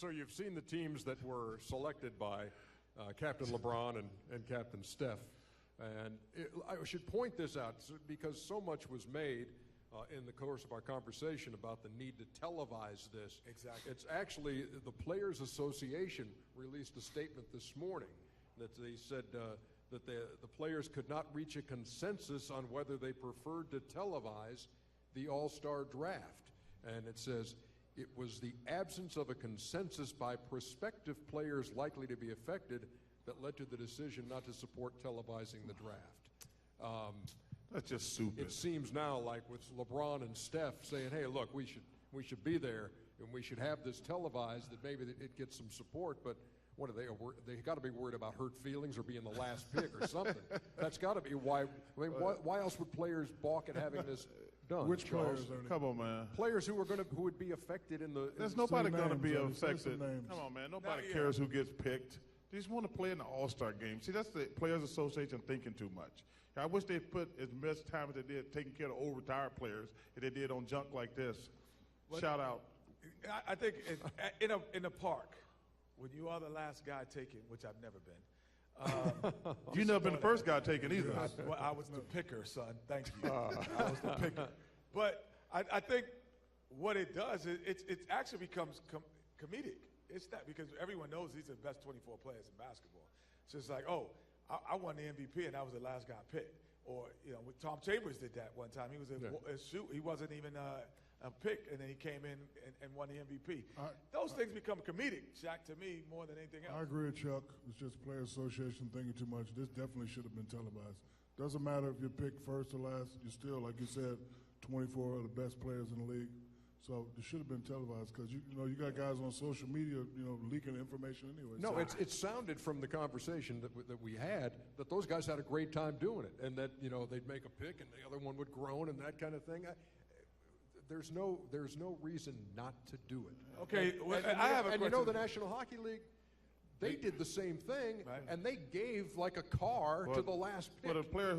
So you've seen the teams that were selected by Captain LeBron and Captain Steph. And I should point this out because so much was made in the course of our conversation about the need to televise this. Exactly. It's actually the Players Association released a statement this morning that they said that the players could not reach a consensus on whether they preferred to televise the All-Star draft. And it says, it was the absence of a consensus by prospective players likely to be affected that led to the decision not to support televising the draft. That's just stupid. It seems now like with LeBron and Steph saying, hey, look, we should be there and we should have this televised, that maybe it gets some support, but what are they got to be worried about hurt feelings or being the last pick or something. That's got to be why. I mean, why else would players balk at having this done? Which Charles? players are they? Come on, man. Players who would be affected in the. There's nobody going to be names, Eddie. Say affected. some names. Come on, man. Nobody cares who gets picked. They just want to play in the All-Star game. See, that's the Players Association thinking too much. I wish they put as much time as they did taking care of old retired players as they did on junk like this. Shout out. I think in a park, when you are the last guy taken, which I've never been. You've never been the first guy taken either. I was the picker, son. Thank you. I was the picker. But I think what it does is it actually becomes comedic. It's that because everyone knows these are the best 24 players in basketball. So it's like, oh, I won the MVP and I was the last guy picked. Or, you know, Tom Chambers did that one time. He was a shoot. He wasn't even a pick, and then he came in and won the MVP. Those things become comedic, Shaq, to me, more than anything else. I agree with Chuck. It's just Players Association thinking too much. This definitely should have been televised. Doesn't matter if you're picked first or last. You're still, like you said, 24 of the best players in the league. So it should have been televised because you got guys on social media leaking information anyway. No, it sounded from the conversation that we had that those guys had a great time doing it, and that they'd make a pick and the other one would groan and that kind of thing. There's no reason not to do it. Okay, and I have a question. The National Hockey League, they did the same thing, right, and they gave like a car to the last pick. But a player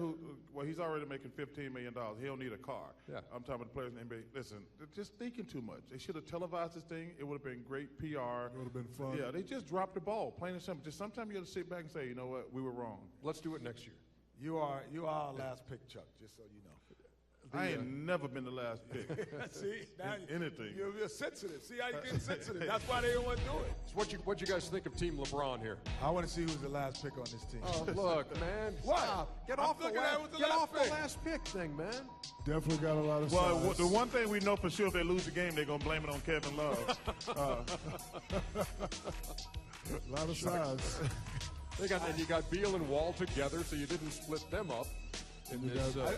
he's already making $15 million. He don't need a car. Yeah. I'm talking about the players in the NBA. Listen, they're just thinking too much. They should have televised this thing. It would have been great PR. It would have been fun. Yeah, they just dropped the ball, plain and simple. Just sometimes you got to sit back and say, you know what, we were wrong. Let's do it next year. You are our last pick, Chuck, just so you know. I ain't never been the last pick. See, now anything. You're sensitive. See how you get sensitive. That's why they don't want to do it. So what you guys think of Team LeBron here? I want to see who's the last pick on this team. Oh, look, man. What? Stop. Get off the last pick thing, man. Definitely got a lot of size. The one thing we know for sure, if they lose the game, they're going to blame it on Kevin Love. A lot of size. And you got Beal and Wall together, so you didn't split them up.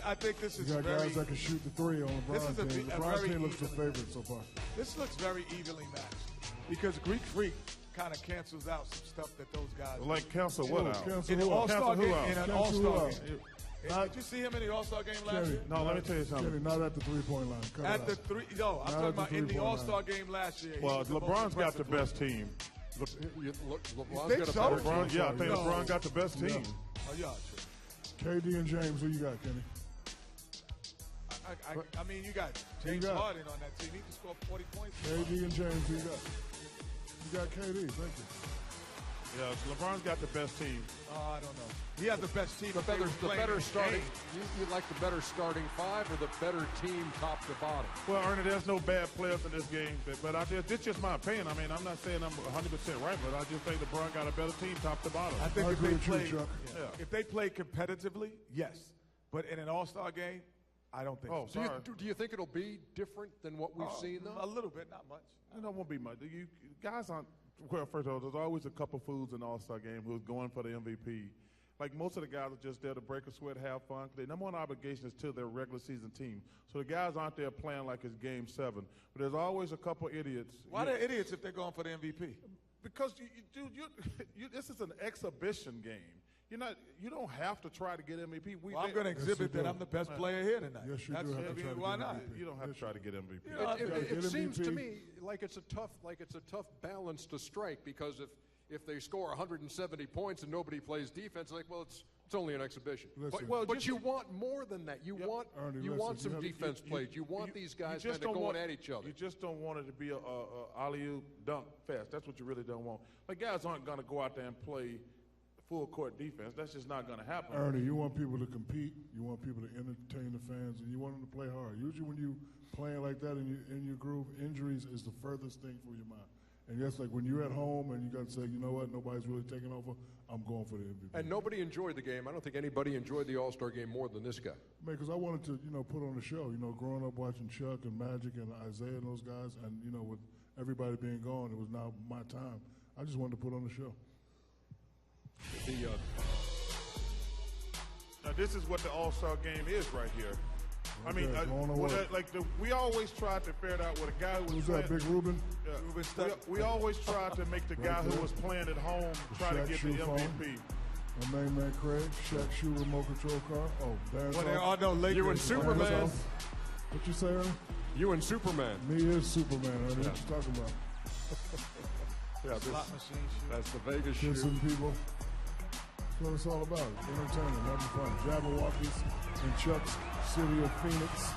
I think this is you got guys that can shoot the three on LeBron's team. LeBron's team looks the favorite so far. This looks very evenly matched because Greek Freak kind of cancels out some stuff that those guys like cancel what out? In an All-Star game. In an All-Star game. Did you see him in the All-Star game last year? No, let me tell you something. Kenny, not at the three-point line. At the three, no, I'm talking about in the All-Star game last year. Well, LeBron's got the best team. LeBron's got a better team. Yeah, I think LeBron got the best team. Oh, yeah, true. KD and James, who you got, Kenny? I mean, you got James Harden on that team. He can score 40 points. KD and James, who you got? You got KD, thank you. Yeah, LeBron's got the best team. I don't know. He has the best team. The better starting. You like the better starting five or the better team top to bottom? Well, Ernie, there's no bad players in this game. But it's just my opinion. I mean, I'm not saying I'm 100% right, but I just think LeBron got a better team top to bottom. I think if they play competitively, yes. But in an All-Star game, I don't think so. Do you think it'll be different than what we've seen, though? A little bit, not much. It won't be much. Guys aren't. Well, first of all, there's always a couple fools in the All-Star game who's going for the MVP. Like most of the guys are just there to break a sweat, have fun. Their number one obligation is to their regular season team. So the guys aren't there playing like it's Game 7. But there's always a couple idiots. Why are they idiots if they're going for the MVP? Because this is an exhibition game. You don't have to try to get MVP. I'm going to exhibit that I'm the best player here tonight. Yes, you do have to try to get why not? MVP. You don't have to try to get MVP. It seems to me like it's a tough balance to strike because if they score 170 points and nobody plays defense, like, well, it's It's only an exhibition. Listen. But you want more than that. You want Ernie, you listen, want some you have- defense plays. You want these guys kind of going at each other. You just don't want it to be a alley-oop dunk fest. That's what you really don't want. Like, guys aren't going to go out there and play full court defense. That's just not going to happen. Ernie, you want people to compete, you want people to entertain the fans, and you want them to play hard. Usually when you playing like that in your groove, injuries is the furthest thing from your mind. And yes, like when you're at home and you got to say, you know what, nobody's really taking over, I'm going for the MVP. And nobody enjoyed the game. I don't think anybody enjoyed the All-Star game more than this guy. Man, because I wanted to, put on a show. Growing up watching Chuck and Magic and Isaiah and those guys, and, with everybody being gone, it was now my time. I just wanted to put on the show. Now, this is what the All-Star game is right here. I mean, we always try to figure it out with a guy who was Who's that, Big Ruben? Yeah. We always try to make the guy who was playing at home try to get the MVP. My main man Craig, Shaq Shoe remote control car. Oh, Darren. Well, there are no Lakers. You and Superman. What you say, Ernie? You and Superman. Me is Superman, Ernie. What you talking about? Slot machine. That's the Vegas shoe. Kissing people. That's what it's all about. Entertainment, having fun. Jabberwockies in Chuck's city of Phoenix.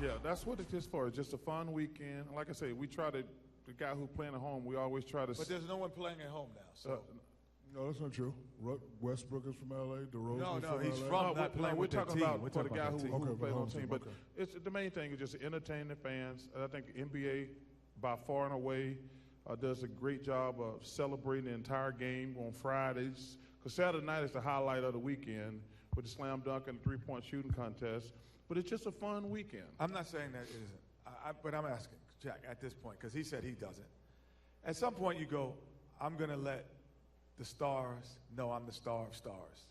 Yeah, that's what it's just for. It's just a fun weekend. Like I say, we try to, the guy who playing at home, we always try to. But there's no one playing at home now. So No, that's not true. Westbrook is from L.A. DeRozan No, is no, from he's LA. from that playing we're with their talking team. about We're for the talking guy about who, their team. who plays on home the team. team, But okay. it's the main thing is just to entertain the fans. And I think the NBA, by far and away, does a great job of celebrating the entire game on Fridays. Because Saturday night is the highlight of the weekend with the slam dunk and the three-point shooting contest. But it's just a fun weekend. I'm not saying that it isn't. But I'm asking Jack at this point because he said he doesn't. At some point you go, I'm going to let the stars know I'm the star of stars.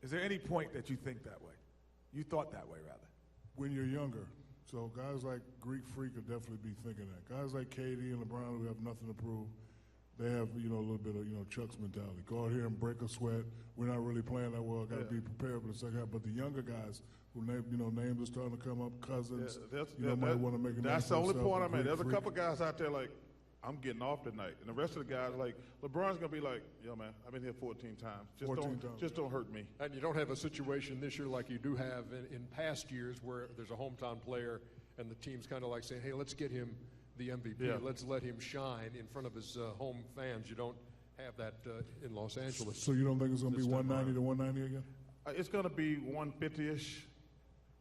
Is there any point that you think that way? You thought that way, rather. When you're younger. So guys like Greek Freak would definitely be thinking that. Guys like KD and LeBron who have nothing to prove, they have, a little bit of, Chuck's mentality. Go out here and break a sweat. We're not really playing that well. Got to be prepared for the second half. But the younger guys who, names are starting to come up, Cousins, might want to make a name That's for the only himself, point I and made. Greek There's a Freak. couple guys out there like, I'm getting off tonight. And the rest of the guys, like, LeBron's going to be like, yo, man, I've been here 14 times. Just don't hurt me. And you don't have a situation this year like you do have in past years where there's a hometown player and the team's kind of like saying, hey, let's get him the MVP. Yeah. Let's let him shine in front of his home fans. You don't have that in Los Angeles. So you don't think it's going to be This time 190 to 190 again? It's going to be 150-ish.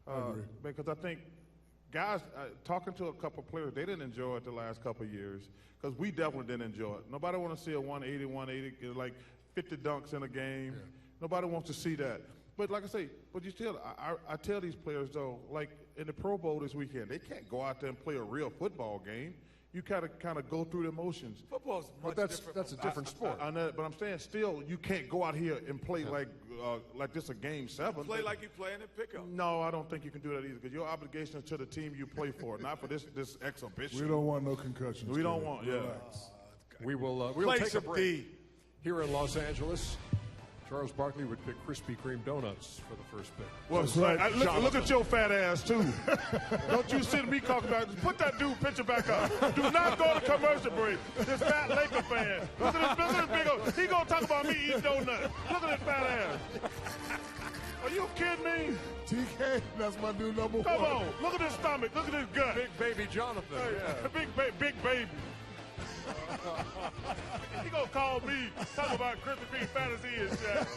I agree. Because I think guys, talking to a couple players, they didn't enjoy it the last couple of years because we definitely didn't enjoy it. Nobody want to see a 180, like 50 dunks in a game. Yeah. Nobody wants to see that. But like I say, I tell these players, though, like in the Pro Bowl this weekend, they can't go out there and play a real football game. You kind of go through the motions. Football's much that's different. a different sport. I know, but I'm saying still, you can't go out here and play like this a game 7. Play like you playing in pickup. No, I don't think you can do that either because your obligation is to the team you play for, not for this exhibition. We don't want no concussions. We don't want, yeah. We will Play take a some break. D. Here in Los Angeles, Charles Barkley would pick Krispy Kreme donuts for the first pick. Well, right. look at your fat ass, too. Don't you sit me talking about it. Put that dude picture back up. Do not go to commercial break. This fat Laker fan. Look at this big old. He going to talk about me eating donuts. Look at this fat ass. Are you kidding me? TK, that's my new number 1. Come on. Look at his stomach. Look at his gut. Big baby Jonathan. Hey, Yeah. big baby. He gonna call me, talk about Krispy Kreme fantasy and shit.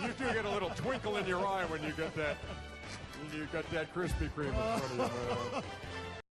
You do get a little twinkle in your eye when you get that. You got that Krispy Kreme in front of you, man.